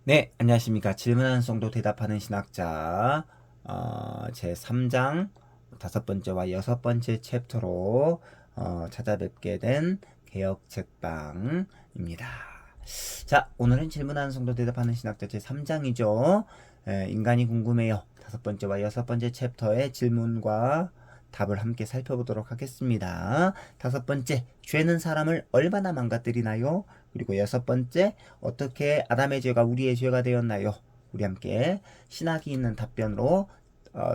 네, 안녕하십니까. 질문하는 성도 대답하는 신학자 제 3장 다섯 번째와 여섯 번째 챕터로 찾아뵙게 된 개혁 책방입니다. 자, 오늘은 질문하는 성도 대답하는 신학자 제 3장이죠. 인간이 궁금해요. 다섯 번째와 여섯 번째 챕터의 질문과 답을 함께 살펴보도록 하겠습니다. 다섯 번째, 죄는 사람을 얼마나 망가뜨리나요? 그리고 여섯 번째, 어떻게 아담의 죄가 우리의 죄가 되었나요? 우리 함께 신학이 있는 답변으로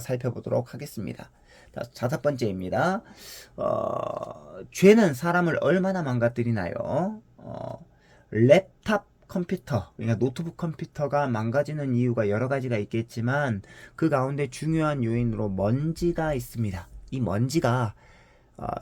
살펴보도록 하겠습니다. 다섯 번째입니다. 죄는 사람을 얼마나 망가뜨리나요? 랩탑 컴퓨터, 그러니까 노트북 컴퓨터가 망가지는 이유가 여러 가지가 있겠지만 그 가운데 중요한 요인으로 먼지가 있습니다. 이 먼지가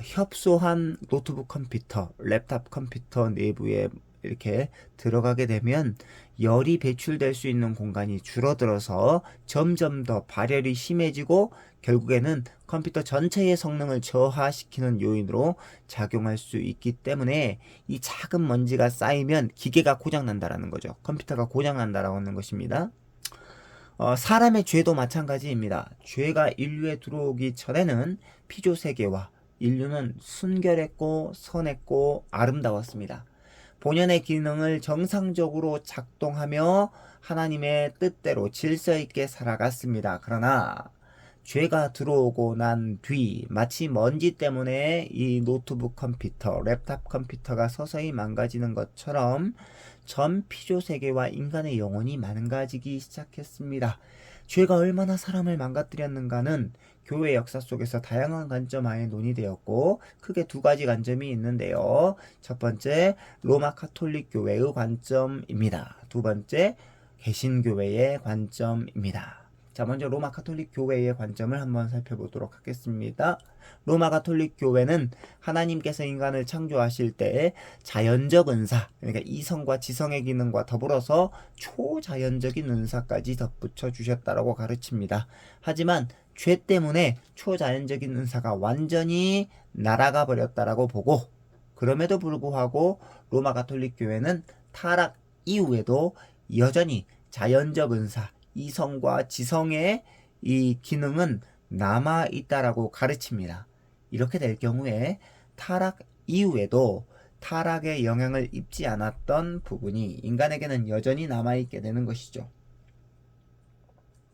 협소한 노트북 컴퓨터, 랩탑 컴퓨터 내부에 이렇게 들어가게 되면 열이 배출될 수 있는 공간이 줄어들어서 점점 더 발열이 심해지고 결국에는 컴퓨터 전체의 성능을 저하시키는 요인으로 작용할 수 있기 때문에 이 작은 먼지가 쌓이면 기계가 고장난다라는 거죠. 컴퓨터가 고장난다라고 하는 것입니다. 사람의 죄도 마찬가지입니다. 죄가 인류에 들어오기 전에는 피조 세계와 인류는 순결했고 선했고 아름다웠습니다. 본연의 기능을 정상적으로 작동하며 하나님의 뜻대로 질서 있게 살아갔습니다. 그러나 죄가 들어오고 난 뒤 마치 먼지 때문에 이 노트북 컴퓨터, 랩탑 컴퓨터가 서서히 망가지는 것처럼 전 피조 세계와 인간의 영혼이 망가지기 시작했습니다. 죄가 얼마나 사람을 망가뜨렸는가는 교회 역사 속에서 다양한 관점 하에 논의되었고 크게 두 가지 관점이 있는데요. 첫 번째, 로마 카톨릭 교회의 관점입니다. 두 번째, 개신교회의 관점입니다. 자, 먼저 로마 카톨릭 교회의 관점을 한번 살펴보도록 하겠습니다. 로마 카톨릭 교회는 하나님께서 인간을 창조하실 때 자연적 은사, 그러니까 이성과 지성의 기능과 더불어서 초자연적인 은사까지 덧붙여 주셨다라고 가르칩니다. 하지만 죄 때문에 초자연적인 은사가 완전히 날아가 버렸다라고 보고, 그럼에도 불구하고 로마 가톨릭 교회는 타락 이후에도 여전히 자연적 은사, 이성과 지성의 이 기능은 남아 있다라고 가르칩니다. 이렇게 될 경우에 타락 이후에도 타락의 영향을 입지 않았던 부분이 인간에게는 여전히 남아있게 되는 것이죠.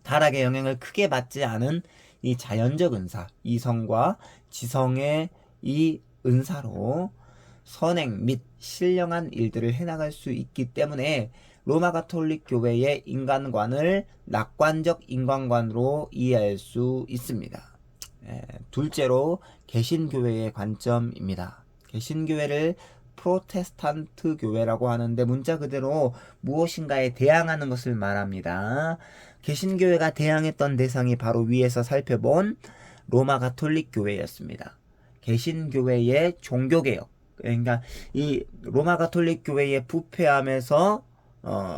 타락의 영향을 크게 받지 않은 이 자연적 은사, 이성과 지성의 이 은사로 선행 및 신령한 일들을 해나갈 수 있기 때문에 로마 가톨릭 교회의 인간관을 낙관적 인간관으로 이해할 수 있습니다. 둘째로 개신교회의 관점입니다. 개신교회를 프로테스탄트 교회라고 하는데 문자 그대로 무엇인가에 대항하는 것을 말합니다. 개신교회가 대항했던 대상이 바로 위에서 살펴본 로마 가톨릭 교회였습니다. 개신교회의 종교개혁, 그러니까 이 로마 가톨릭 교회의 부패함에서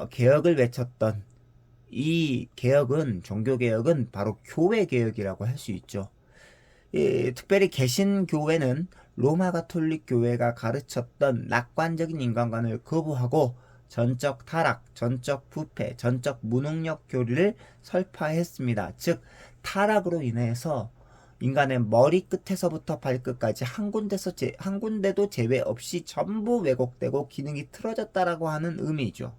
개혁을 외쳤던 이 개혁은, 종교개혁은 바로 교회개혁이라고 할 수 있죠. 특별히 개신교회는 로마 가톨릭 교회가 가르쳤던 낙관적인 인간관을 거부하고 전적 타락, 전적 부패, 전적 무능력 교리를 설파했습니다. 즉 타락으로 인해서 인간의 머리 끝에서부터 발끝까지 한 군데도 제외 없이 전부 왜곡되고 기능이 틀어졌다라고 하는 의미죠.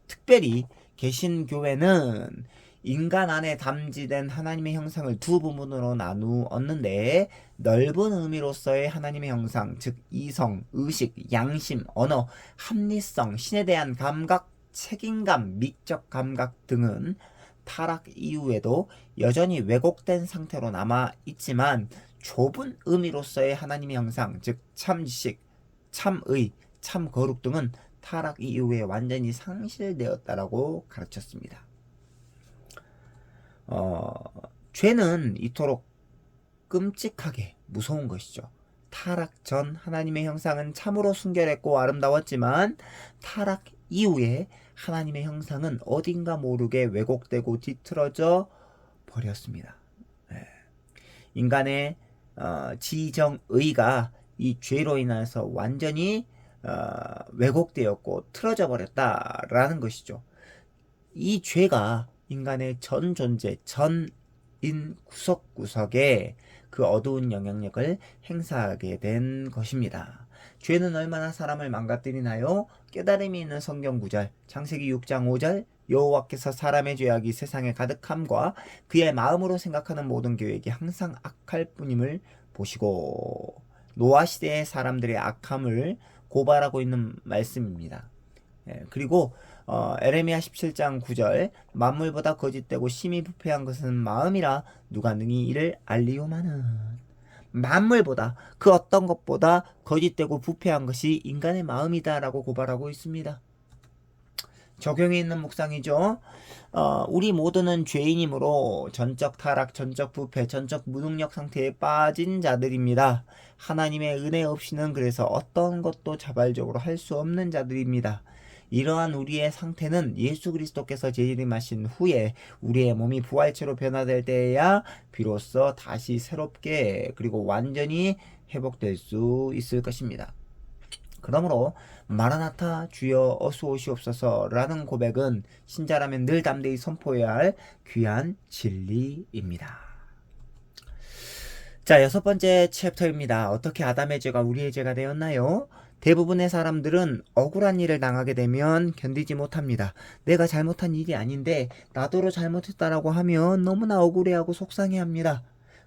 특별히 개신교회는 인간 안에 담지된 하나님의 형상을 두 부분으로 나누었는데 넓은 의미로서의 하나님의 형상, 즉 이성, 의식, 양심, 언어, 합리성, 신에 대한 감각, 책임감, 미적 감각 등은 타락 이후에도 여전히 왜곡된 상태로 남아 있지만 좁은 의미로서의 하나님의 형상, 즉 참지식, 참의, 참거룩 등은 타락 이후에 완전히 상실되었다라고 가르쳤습니다. 죄는 이토록 끔찍하게 무서운 것이죠. 타락 전 하나님의 형상은 참으로 순결했고 아름다웠지만 타락 이후에 하나님의 형상은 어딘가 모르게 왜곡되고 뒤틀어져 버렸습니다. 인간의 지정의가 이 죄로 인해서 완전히 왜곡되었고 틀어져 버렸다라는 것이죠. 이 죄가 인간의 전 존재, 전인 구석구석에 그 어두운 영향력을 행사하게 된 것입니다. 죄는 얼마나 사람을 망가뜨리나요? 깨달음이 있는 성경 구절, 창세기 6장 5절, 여호와께서 사람의 죄악이 세상에 가득함과 그의 마음으로 생각하는 모든 계획이 항상 악할 뿐임을 보시고, 노아 시대의 사람들의 악함을 고발하고 있는 말씀입니다. 그리고 에레미야 17장 9절, 만물보다 거짓되고 심히 부패한 것은 마음이라 누가 능히 이를 알리오마는. 만물보다, 그 어떤 것보다 거짓되고 부패한 것이 인간의 마음이다라고 고발하고 있습니다. 적용이 있는 묵상이죠. 우리 모두는 죄인이므로 전적 타락, 전적 부패, 전적 무능력 상태에 빠진 자들입니다. 하나님의 은혜 없이는 그래서 어떤 것도 자발적으로 할 수 없는 자들입니다. 이러한 우리의 상태는 예수 그리스도께서 재림하신 후에 우리의 몸이 부활체로 변화될 때에야 비로소 다시 새롭게 그리고 완전히 회복될 수 있을 것입니다. 그러므로 마라나타 주여 어서 오시옵소서라는 고백은 신자라면 늘 담대히 선포해야 할 귀한 진리입니다. 자, 6번째 챕터입니다. 어떻게 아담의 죄가 우리의 죄가 되었나요? 대부분의 사람들은 억울한 일을 당하게 되면 견디지 못합니다. 내가 잘못한 일이 아닌데 나더러 잘못했다라고 하면 너무나 억울해하고 속상해합니다.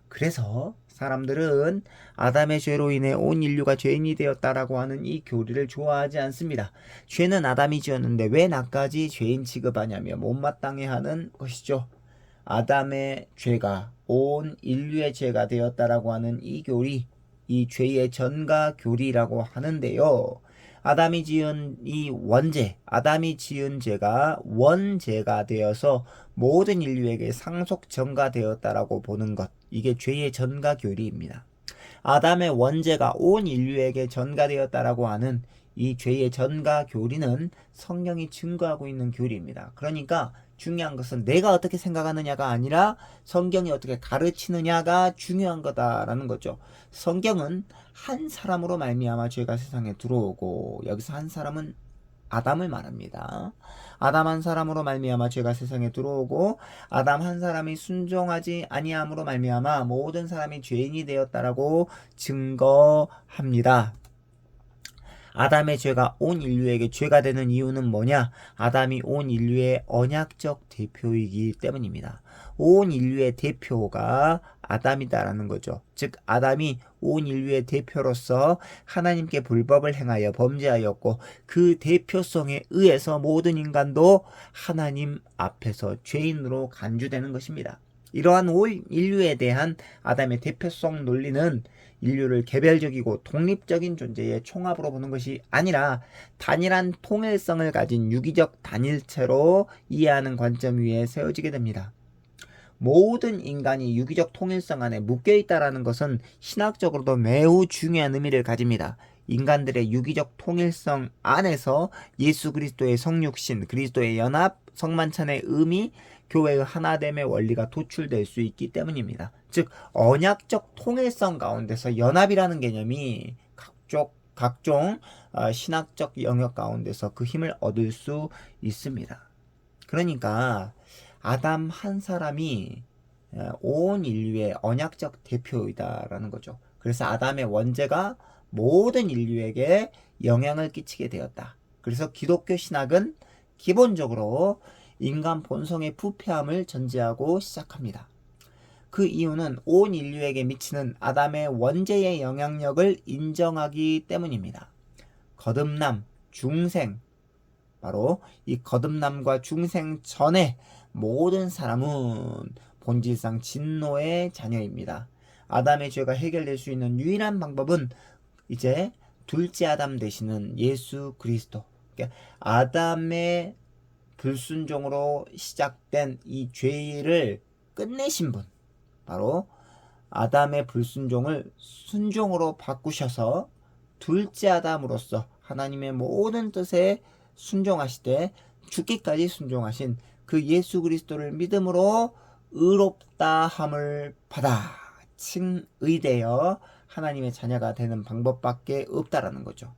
그래서 사람들은 아담의 죄로 인해 온 인류가 죄인이 되었다라고 하는 이 교리를 좋아하지 않습니다. 죄는 아담이 지었는데 왜 나까지 죄인 취급하냐며 못마땅해 하는 것이죠. 아담의 죄가 온 인류의 죄가 되었다라고 하는 이 교리, 이 죄의 전가 교리라고 하는데요. 아담이 지은 이 원죄, 아담이 지은 죄가 원죄가 되어서 모든 인류에게 상속 전가되었다라고 보는 것, 이게 죄의 전가 교리입니다. 아담의 원죄가 온 인류에게 전가되었다라고 하는 이 죄의 전가 교리는 성경이 증거하고 있는 교리입니다. 그러니까 중요한 것은 내가 어떻게 생각하느냐가 아니라 성경이 어떻게 가르치느냐가 중요한 거다라는 거죠. 성경은 한 사람으로 말미암아 죄가 세상에 들어오고, 여기서 한 사람은 아담을 말합니다. 아담 한 사람으로 말미암아 죄가 세상에 들어오고, 아담 한 사람이 순종하지 아니함으로 말미암아 모든 사람이 죄인이 되었다라고 증거합니다. 아담의 죄가 온 인류에게 죄가 되는 이유는 뭐냐? 아담이 온 인류의 언약적 대표이기 때문입니다. 온 인류의 대표가 아담이다라는 거죠. 즉 아담이 온 인류의 대표로서 하나님께 불법을 행하여 범죄하였고, 그 대표성에 의해서 모든 인간도 하나님 앞에서 죄인으로 간주되는 것입니다. 이러한 온 인류에 대한 아담의 대표성 논리는 인류를 개별적이고 독립적인 존재의 총합으로 보는 것이 아니라 단일한 통일성을 가진 유기적 단일체로 이해하는 관점 위에 세워지게 됩니다. 모든 인간이 유기적 통일성 안에 묶여있다는 것은 신학적으로도 매우 중요한 의미를 가집니다. 인간들의 유기적 통일성 안에서 예수 그리스도의 성육신, 그리스도의 연합, 성만찬의 의미, 교회의 하나됨의 원리가 도출될 수 있기 때문입니다. 즉 언약적 통일성 가운데서 연합이라는 개념이 각종 신학적 영역 가운데서 그 힘을 얻을 수 있습니다. 그러니까 아담 한 사람이 온 인류의 언약적 대표이다라는 거죠. 그래서 아담의 원죄가 모든 인류에게 영향을 끼치게 되었다. 그래서 기독교 신학은 기본적으로 인간 본성의 부패함을 전제하고 시작합니다. 그 이유는 온 인류에게 미치는 아담의 원죄의 영향력을 인정하기 때문입니다. 거듭남, 중생, 바로 이 거듭남과 중생 전에 모든 사람은 본질상 진노의 자녀입니다. 아담의 죄가 해결될 수 있는 유일한 방법은 이제 둘째 아담 되시는 예수 그리스도, 그러니까 아담의 불순종으로 시작된 이 죄를 끝내신 분, 바로 아담의 불순종을 순종으로 바꾸셔서 둘째 아담으로서 하나님의 모든 뜻에 순종하시되 죽기까지 순종하신 그 예수 그리스도를 믿음으로 의롭다함을 받아 칭의되어 하나님의 자녀가 되는 방법밖에 없다라는 거죠.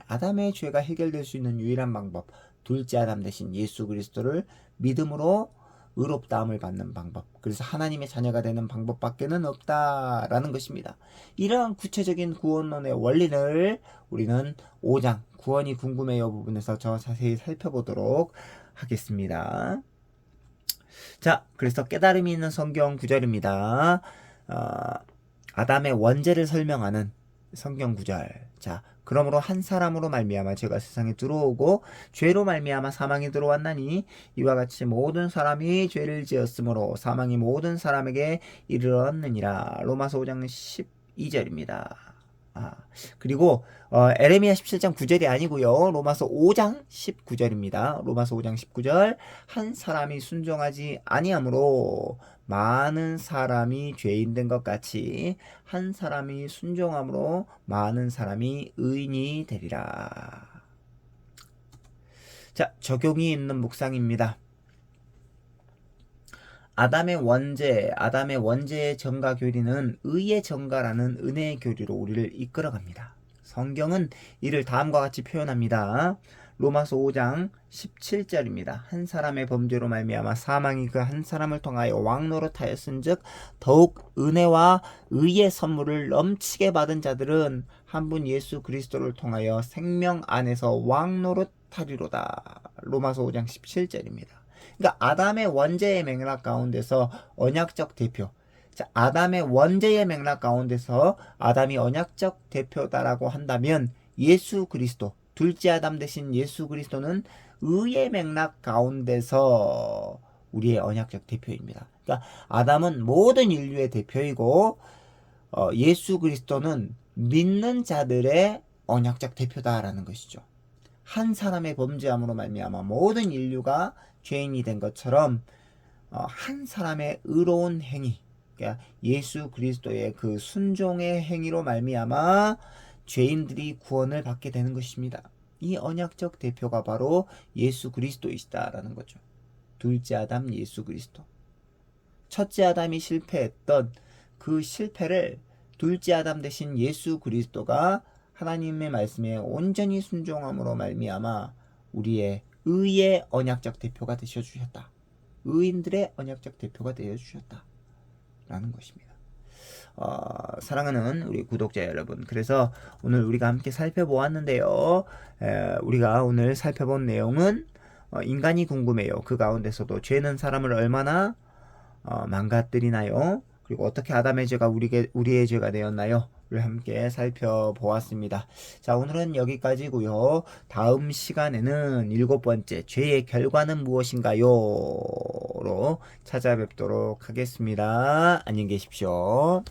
아담의 죄가 해결될 수 있는 유일한 방법, 둘째 아담 대신 예수 그리스도를 믿음으로 의롭다함을 받는 방법. 그래서 하나님의 자녀가 되는 방법밖에는 없다라는 것입니다. 이러한 구체적인 구원론의 원리를 우리는 5장 구원이 궁금해요 부분에서 더 자세히 살펴보도록 하겠습니다. 자, 그래서 깨달음이 있는 성경 구절입니다. 아담의 원죄를 설명하는 성경 구절. 자, 그러므로 한 사람으로 말미암아 죄가 세상에 들어오고 죄로 말미암아 사망이 들어왔나니 이와 같이 모든 사람이 죄를 지었으므로 사망이 모든 사람에게 이르렀느니라. 로마서 5장 12절입니다. 그리고 에레미야 17장 9절이 아니고요. 로마서 5장 19절입니다. 로마서 5장 19절 한 사람이 순종하지 아니하므로 많은 사람이 죄인 된 것 같이 한 사람이 순종함으로 많은 사람이 의인이 되리라. 자, 적용이 있는 묵상입니다. 아담의 원죄의 정가 교리는 의의 정가라는 은혜의 교리로 우리를 이끌어갑니다. 성경은 이를 다음과 같이 표현합니다. 로마서 5장 17절입니다. 한 사람의 범죄로 말미암아 사망이 그 한 사람을 통하여 왕노릇하였은즉 더욱 은혜와 의의 선물을 넘치게 받은 자들은 한 분 예수 그리스도를 통하여 생명 안에서 왕노릇하리로다. 로마서 5장 17절입니다. 그러니까 아담의 원죄의 맥락 가운데서 언약적 대표. 자, 아담의 원죄의 맥락 가운데서 아담이 언약적 대표다라고 한다면 예수 그리스도, 둘째 아담 대신 예수 그리스도는 의의 맥락 가운데서 우리의 언약적 대표입니다. 그러니까 아담은 모든 인류의 대표이고 예수 그리스도는 믿는 자들의 언약적 대표다라는 것이죠. 한 사람의 범죄함으로 말미암아 모든 인류가 죄인이 된 것처럼 한 사람의 의로운 행위, 그러니까 예수 그리스도의 그 순종의 행위로 말미암아 죄인들이 구원을 받게 되는 것입니다. 이 언약적 대표가 바로 예수 그리스도이시다라는 거죠. 둘째 아담 예수 그리스도. 첫째 아담이 실패했던 그 실패를 둘째 아담 대신 예수 그리스도가 하나님의 말씀에 온전히 순종함으로 말미암아 우리의 의의 언약적 대표가 되셔 주셨다. 의인들의 언약적 대표가 되어 주셨다. 라는 것입니다. 사랑하는 우리 구독자 여러분, 그래서 오늘 우리가 함께 살펴보았는데요. 우리가 오늘 살펴본 내용은 인간이 궁금해요. 그 가운데서도 죄는 사람을 얼마나 망가뜨리나요? 그리고 어떻게 아담의 죄가 우리의 죄가 되었나요? 를 함께 살펴보았습니다. 자, 오늘은 여기까지고요. 다음 시간에는 7번째 죄의 결과는 무엇인가요? 로 찾아뵙도록 하겠습니다. 안녕히 계십시오.